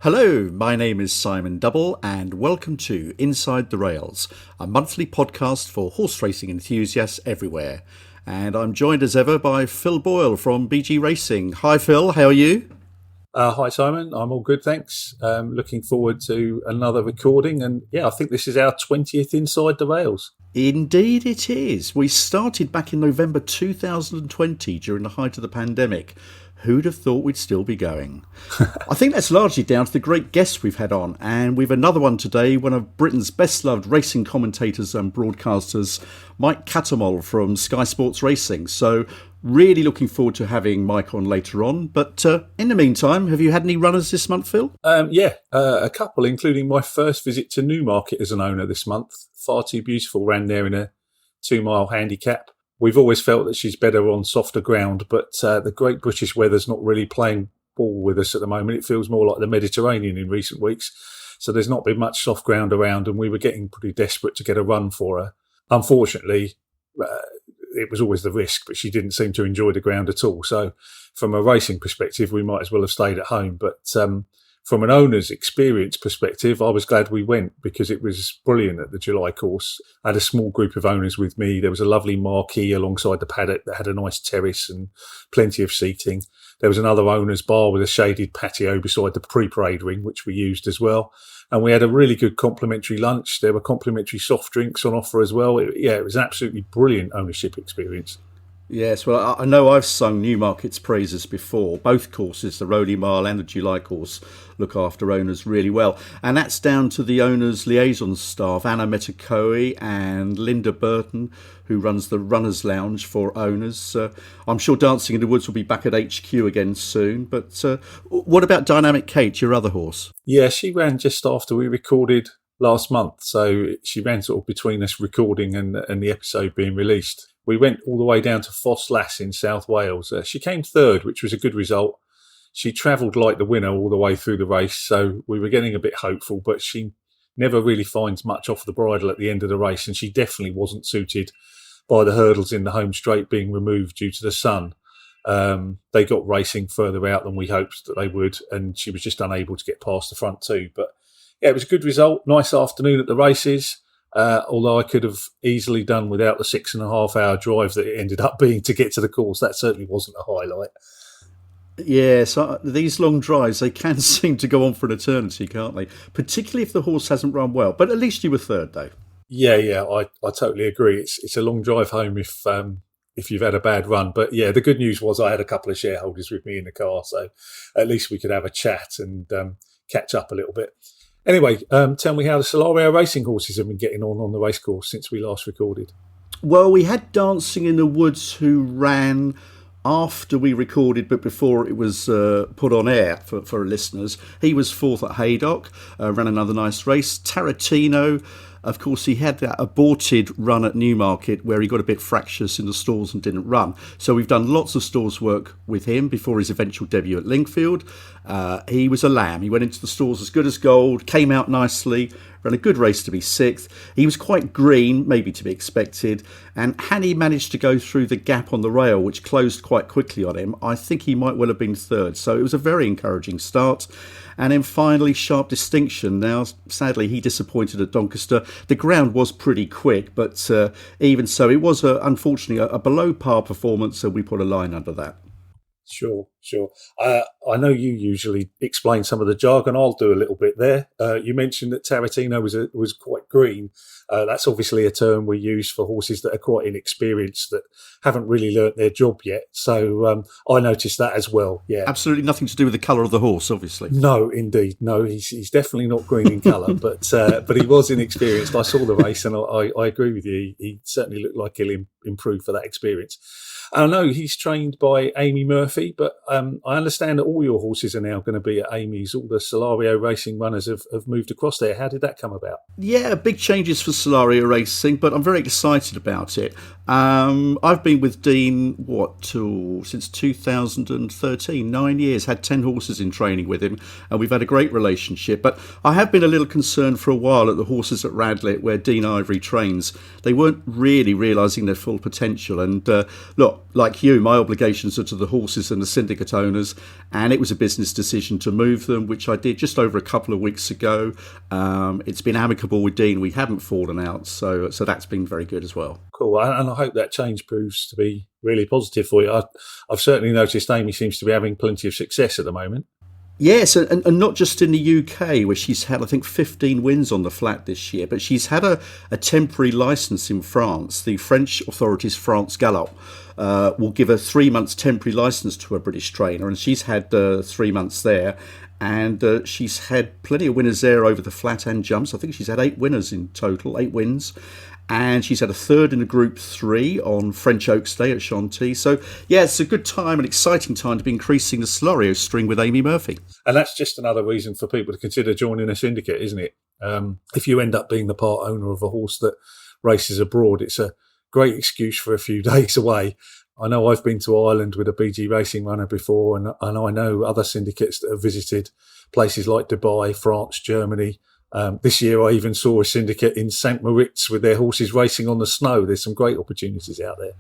Hello, my name is Simon Double and welcome to Inside the Rails, a monthly podcast for horse racing enthusiasts everywhere. And I'm joined as ever by Phil Boyle from BG Racing. Hi Phil, how are you? Hi Simon, I'm all good, thanks. Looking forward to another recording, and I think this is our 20th Inside the Rails. Indeed it is. We started back in November 2020 during the height of the pandemic. Who'd have thought we'd still be going? I think that's largely down to the great guests we've had on, and we've another one today, one of Britain's best-loved racing commentators and broadcasters, Mike Cattermole from Sky Sports Racing. So really looking forward to having Mike on later on. But in the meantime, have you had any runners this month, Phil? A couple, including my first visit to Newmarket as an owner this month. Far Too Beautiful ran there in a 2-mile handicap. We've always felt that she's better on softer ground, but the Great British weather's not really playing ball with us at the moment. It feels more like the Mediterranean in recent weeks. So there's not been much soft ground around, and we were getting pretty desperate to get a run for her. Unfortunately, it was always the risk, but she didn't seem to enjoy the ground at all. So from a racing perspective, we might as well have stayed at home. But from an owner's experience perspective, I was glad we went because it was brilliant at the July course. I had a small group of owners with me. There was a lovely marquee alongside the paddock that had a nice terrace and plenty of seating. There was another owner's bar with a shaded patio beside the pre-parade ring, which we used as well. And we had a really good complimentary lunch. There were complimentary soft drinks on offer as well. It was an absolutely brilliant ownership experience. Yes, well, I know I've sung Newmarket's praises before. Both courses, the Rowley Mile and the July course, look after owners really well. And that's down to the owners' liaison staff, Anna Metakoe and Linda Burton, who runs the Runners' Lounge for owners. I'm sure Dancing in the Woods will be back at HQ again soon. But what about Dynamic Kate, your other horse? Yeah, she ran just after we recorded last month. So she ran sort of between us recording and the episode being released. We went all the way down to Foss Lass in South Wales. She came third, which was a good result. She travelled like the winner all the way through the race, so we were getting a bit hopeful, but she never really finds much off the bridle at the end of the race, and she definitely wasn't suited by the hurdles in the home straight being removed due to the sun. They got racing further out than we hoped that they would, and she was just unable to get past the front two. But it was a good result. Nice afternoon at the races. Although I could have easily done without the 6.5 hour drive that it ended up being to get to the course. That certainly wasn't a highlight. Yeah, so these long drives, they can seem to go on for an eternity, can't they? Particularly if the horse hasn't run well. But at least you were third, though. Yeah, I totally agree. It's a long drive home if you've had a bad run. But yeah, the good news was I had a couple of shareholders with me in the car, so at least we could have a chat and catch up a little bit. Anyway, tell me how the Solario racing horses have been getting on the racecourse since we last recorded. Well, we had Dancing in the Woods who ran after we recorded, but before it was put on air for listeners. He was fourth at Haydock, ran another nice race. Tarantino, of course, he had that aborted run at Newmarket where he got a bit fractious in the stalls and didn't run. So we've done lots of stalls work with him before his eventual debut at Lingfield. He was a lamb. He went into the stalls as good as gold, came out nicely, ran a good race to be sixth. He was quite green, maybe to be expected. And had he managed to go through the gap on the rail, which closed quite quickly on him, I think he might well have been third. So it was a very encouraging start. And then finally, Sharp Distinction. Now, sadly, he disappointed at Doncaster. The ground was pretty quick, but even so, it was unfortunately a below par performance, so we put a line under that. Sure. I know you usually explain some of the jargon. I'll do a little bit there. You mentioned that Tarantino was quite green. That's obviously a term we use for horses that are quite inexperienced, that haven't really learnt their job yet. So I noticed that as well. Yeah, absolutely nothing to do with the colour of the horse, obviously. No, indeed, no. He's definitely not green in colour, but he was inexperienced. I saw the race, and I agree with you. He certainly looked like he'll improve for that experience. I know he's trained by Amy Murphy, but I understand that all your horses are now going to be at Amy's. All the Solario racing runners have moved across there. How did that come about? Yeah, big changes for Solario Racing, but I'm very excited about it. I've been with Dean, since 2013, 9 years, had 10 horses in training with him, and we've had a great relationship. But I have been a little concerned for a while at the horses at Radlett, where Dean Ivory trains. They weren't really realising their full full potential. And look, like you, my obligations are to the horses and the syndicate owners, and it was a business decision to move them, which I did just over a couple of weeks ago. It's been amicable with Dean. We haven't fallen out, so that's been very good as well. Cool, and I hope that change proves to be really positive for you. I've certainly noticed Amy seems to be having plenty of success at the moment. Yes, and not just in the UK, where she's had, I think, 15 wins on the flat this year, but she's had a temporary licence in France. The French authorities, France Galop, will give a 3 months temporary licence to a British trainer, and she's had 3 months there. And she's had plenty of winners there over the flat and jumps. I think she's had 8 winners in total, 8 wins. And she's had a third in a Group 3 on French Oaks Day at Chantilly. So, yeah, it's a good time, an exciting time to be increasing the Solario string with Amy Murphy. And that's just another reason for people to consider joining a syndicate, isn't it? If you end up being the part owner of a horse that races abroad, it's a great excuse for a few days away. I know I've been to Ireland with a BG Racing runner before, and I know other syndicates that have visited places like Dubai, France, Germany. This year I even saw a syndicate in St. Moritz with their horses racing on the snow. There's some great opportunities out there.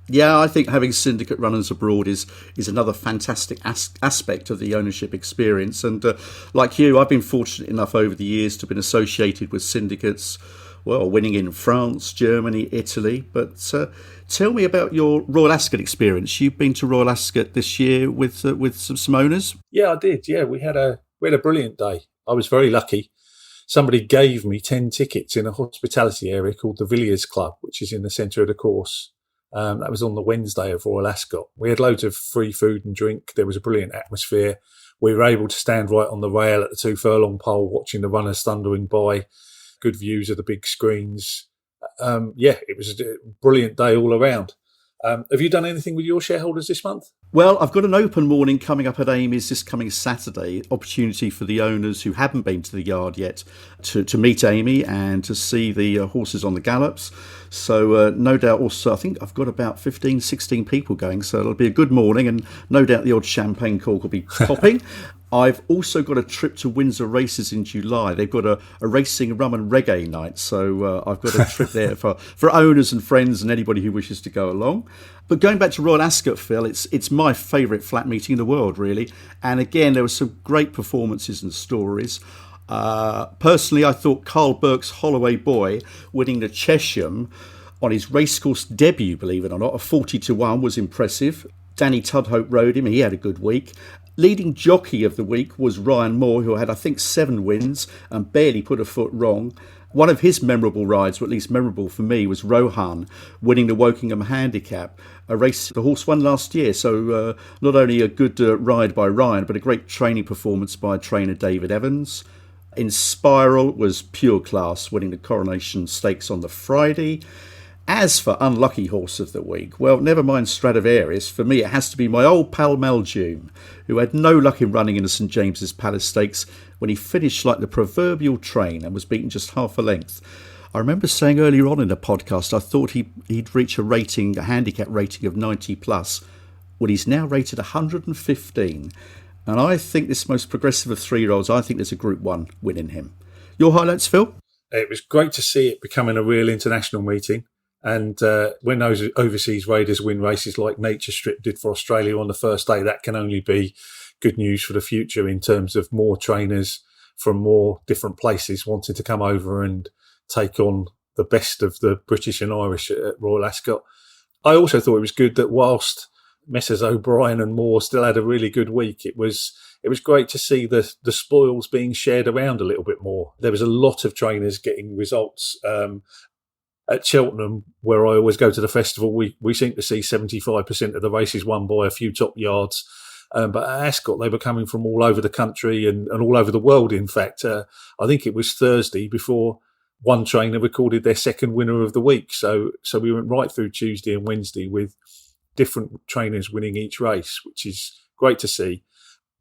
Yeah, I think having syndicate runners abroad is another fantastic aspect of the ownership experience. And like you, I've been fortunate enough over the years to have been associated with syndicates, well, winning in France, Germany, Italy. But tell me about your Royal Ascot experience. You've been to Royal Ascot this year with some owners? Yeah, I did. Yeah, we had a brilliant day. I was very lucky. Somebody gave me 10 tickets in a hospitality area called the Villiers Club, which is in the centre of the course. That was on the Wednesday of Royal Ascot. We had loads of free food and drink. There was a brilliant atmosphere. We were able to stand right on the rail at the 2 furlong pole, watching the runners thundering by. Good views of the big screens. It was a brilliant day all around. Have you done anything with your shareholders this month? Well, I've got an open morning coming up at Amy's this coming Saturday. Opportunity for the owners who haven't been to the yard yet to meet Amy and to see the horses on the gallops. So no doubt also, I think I've got about 15, 16 people going. So it'll be a good morning, and no doubt the odd champagne cork will be popping. I've also got a trip to Windsor Races in July. They've got a racing rum and reggae night. So I've got a trip there for owners and friends and anybody who wishes to go along. But going back to Royal Ascot, Phil, it's my favourite flat meeting in the world, really. And again, there were some great performances and stories. Personally, I thought Carl Burke's Holloway Boy winning the Chesham on his racecourse debut, believe it or not, a 40-1 was impressive. Danny Tudhope rode him. He had a good week. Leading jockey of the week was Ryan Moore, who had, I think, 7 wins and barely put a foot wrong. One of his memorable rides, or at least memorable for me, was Rohan winning the Wokingham Handicap, a race the horse won last year. So not only a good ride by Ryan, but a great training performance by trainer David Evans. In Spiral was Pure Class, winning the Coronation Stakes on the Friday. As for unlucky horse of the week, well, never mind Stradivarius. For me, it has to be my old pal Maljoom, who had no luck in running in the St James's Palace Stakes when he finished like the proverbial train and was beaten just half a length. I remember saying earlier on in the podcast I thought he'd reach a handicap rating of 90 plus. Well, he's now rated 115. And I think this most progressive of 3-year-olds, I think there's a Group 1 win in him. Your highlights, Phil? It was great to see it becoming a real international meeting. And when those overseas raiders win races like Nature Strip did for Australia on the first day, that can only be good news for the future in terms of more trainers from more different places wanting to come over and take on the best of the British and Irish at Royal Ascot. I also thought it was good that whilst Messrs O'Brien and Moore still had a really good week, it was great to see the spoils being shared around a little bit more. There was a lot of trainers getting results. At Cheltenham, where I always go to the festival, we seem to see 75% of the races won by a few top yards. But at Ascot, they were coming from all over the country and all over the world, in fact. I think it was Thursday before one trainer recorded their second winner of the week. So we went right through Tuesday and Wednesday with different trainers winning each race, which is great to see.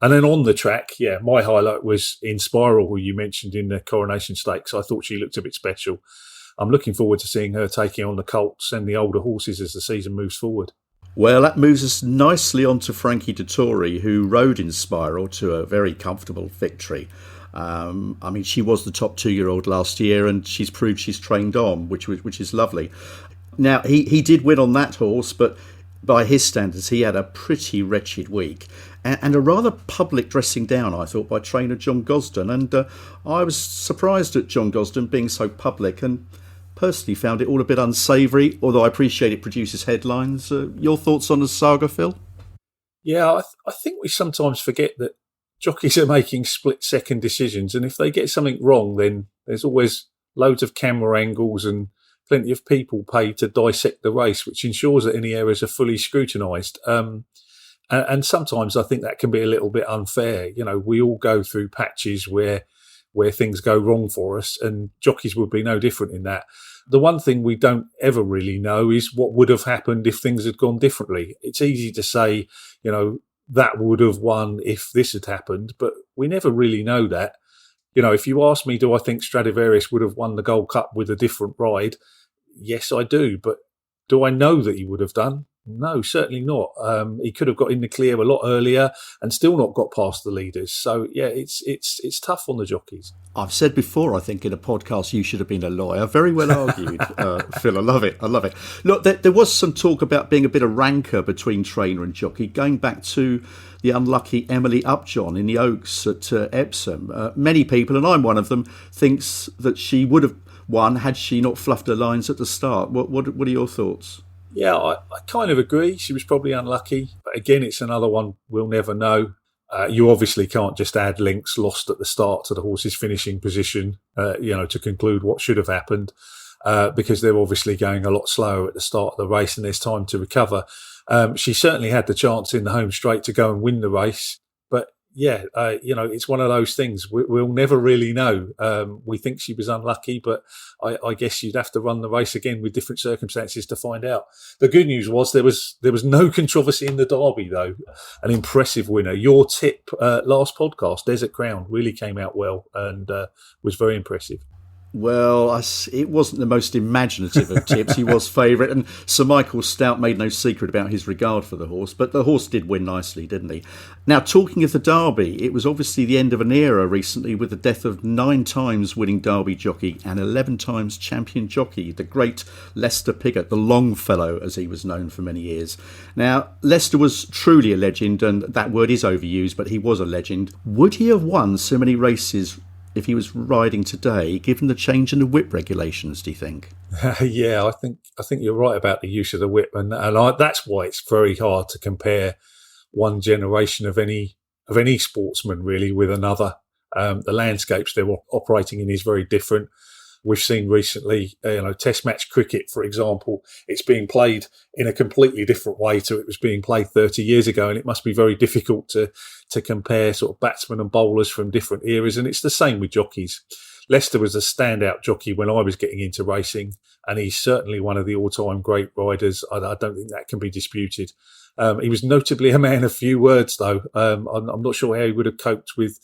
And then on the track, my highlight was in Spiral, who you mentioned in the Coronation Stakes. I thought she looked a bit special. I'm looking forward to seeing her taking on the colts and the older horses as the season moves forward. Well, that moves us nicely on to Frankie Dettori, who rode in Spiral to a very comfortable victory. She was the top 2-year-old last year, and she's proved she's trained on, which is lovely. Now, he did win on that horse, but by his standards, he had a pretty wretched week. And a rather public dressing down, I thought, by trainer John Gosden. And I was surprised at John Gosden being so public and personally found it all a bit unsavoury, although I appreciate it produces headlines. Your thoughts on the saga, Phil? Yeah, I think we sometimes forget that jockeys are making split-second decisions, and if they get something wrong, then there's always loads of camera angles and plenty of people paid to dissect the race, which ensures that any errors are fully scrutinised. And sometimes I think that can be a little bit unfair. You know, we all go through patches where things go wrong for us, and jockeys would be no different in that. The one thing we don't ever really know is what would have happened if things had gone differently. It's easy to say, you know, that would have won if this had happened, but we never really know that. You know, if you ask me, do I think Stradivarius would have won the Gold Cup with a different ride? Yes, I do. But do I know that he would have done? No, certainly not. He could have got in the clear a lot earlier and still not got past the leaders. So, yeah, it's tough on the jockeys. I've said before, I think, in a podcast, you should have been a lawyer. Very well argued, Phil. I love it. Look, there was some talk about being a bit of rancour between trainer and jockey, going back to the unlucky Emily Upjohn in the Oaks at Epsom. Many people, and I'm one of them, thinks that she would have won had she not fluffed her lines at the start. What are your thoughts? Yeah, I kind of agree. She was probably unlucky. But again, it's another one we'll never know. You obviously can't just add links lost at the start to the horse's finishing position, to conclude what should have happened, because they're obviously going a lot slower at the start of the race and there's time to recover. She certainly had the chance in the home straight to go and win the race. But yeah, it's one of those things we'll never really know. We think she was unlucky, but I guess you'd have to run the race again with different circumstances to find out. The good news was there was no controversy in the Derby, though. An impressive winner. Your tip last podcast, Desert Crown, really came out well and was very impressive. Well, it wasn't the most imaginative of tips. He was favourite, and Sir Michael Stout made no secret about his regard for the horse, but the horse did win nicely, didn't he? Now, talking of the Derby, it was obviously the end of an era recently with the death of 9 times winning Derby jockey and 11 times champion jockey, the great Lester Piggott, the Longfellow, as he was known for many years. Now, Lester was truly a legend, and that word is overused, but he was a legend. Would he have won so many races if he was riding today, given the change in the whip regulations, do you think? Yeah, I think you're right about the use of the whip, and that's why it's very hard to compare one generation of any sportsman really with another. The landscapes they're operating in is very different. We've seen recently, Test match cricket, for example, it's being played in a completely different way to it was being played 30 years ago, and it must be very difficult to compare sort of batsmen and bowlers from different eras, and it's the same with jockeys. Lester was a standout jockey when I was getting into racing, and he's certainly one of the all-time great riders. I don't think that can be disputed. He was notably a man of few words, though. I'm not sure how he would have coped with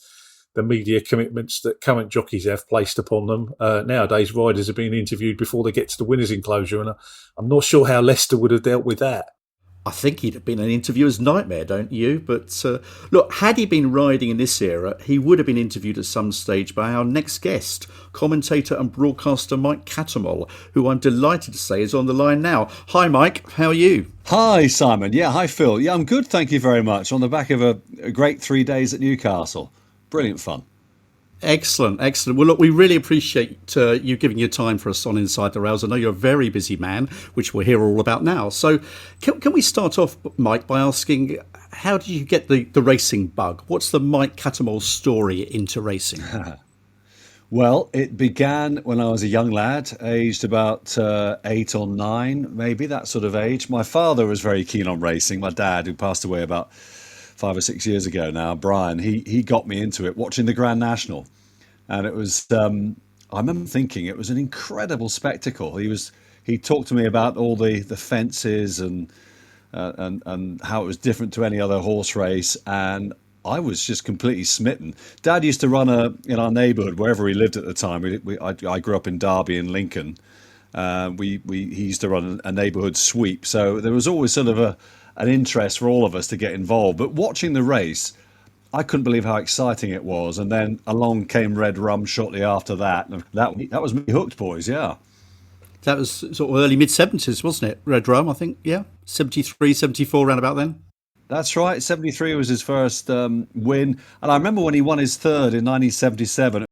the media commitments that current jockeys have placed upon them. Nowadays, riders are being interviewed before they get to the winner's enclosure, and I'm not sure how Lester would have dealt with that. I think he'd have been an interviewer's nightmare, don't you? But look, had he been riding in this era, he would have been interviewed at some stage by our next guest, commentator and broadcaster Mike Cattermole, who I'm delighted to say is on the line now. Hi, Mike. How are you? Hi, Simon. Yeah, hi, Phil. Yeah, I'm good, thank you very much. On the back of a great 3 days at Newcastle. Brilliant fun. Excellent. Well, look, we really appreciate you giving your time for us on Inside the Rails. I know you're a very busy man, which we'll hear all about now. So can we start off, Mike, by asking, how did you get the racing bug? What's the Mike Cattermole story into racing? Well, it began when I was a young lad, aged about 8 or 9, maybe, that sort of age. My father was very keen on racing. My dad, who passed away about 5 or 6 years ago now, Brian, he got me into it watching the Grand National. And it was, I remember thinking it was an incredible spectacle. He talked to me about all the fences and how it was different to any other horse race. And I was just completely smitten. Dad used to run in our neighbourhood, wherever he lived at the time. I grew up in Derby in Lincoln. He used to run a neighbourhood sweep. So there was always sort of an interest for all of us to get involved. But watching the race, I couldn't believe how exciting it was. And then along came Red Rum shortly after that. And that was me hooked, boys, yeah. That was sort of early mid-70s, wasn't it? Red Rum, I think, yeah? 73, 74, round about then. That's right. 73 was his first win. And I remember when he won his third in 1977.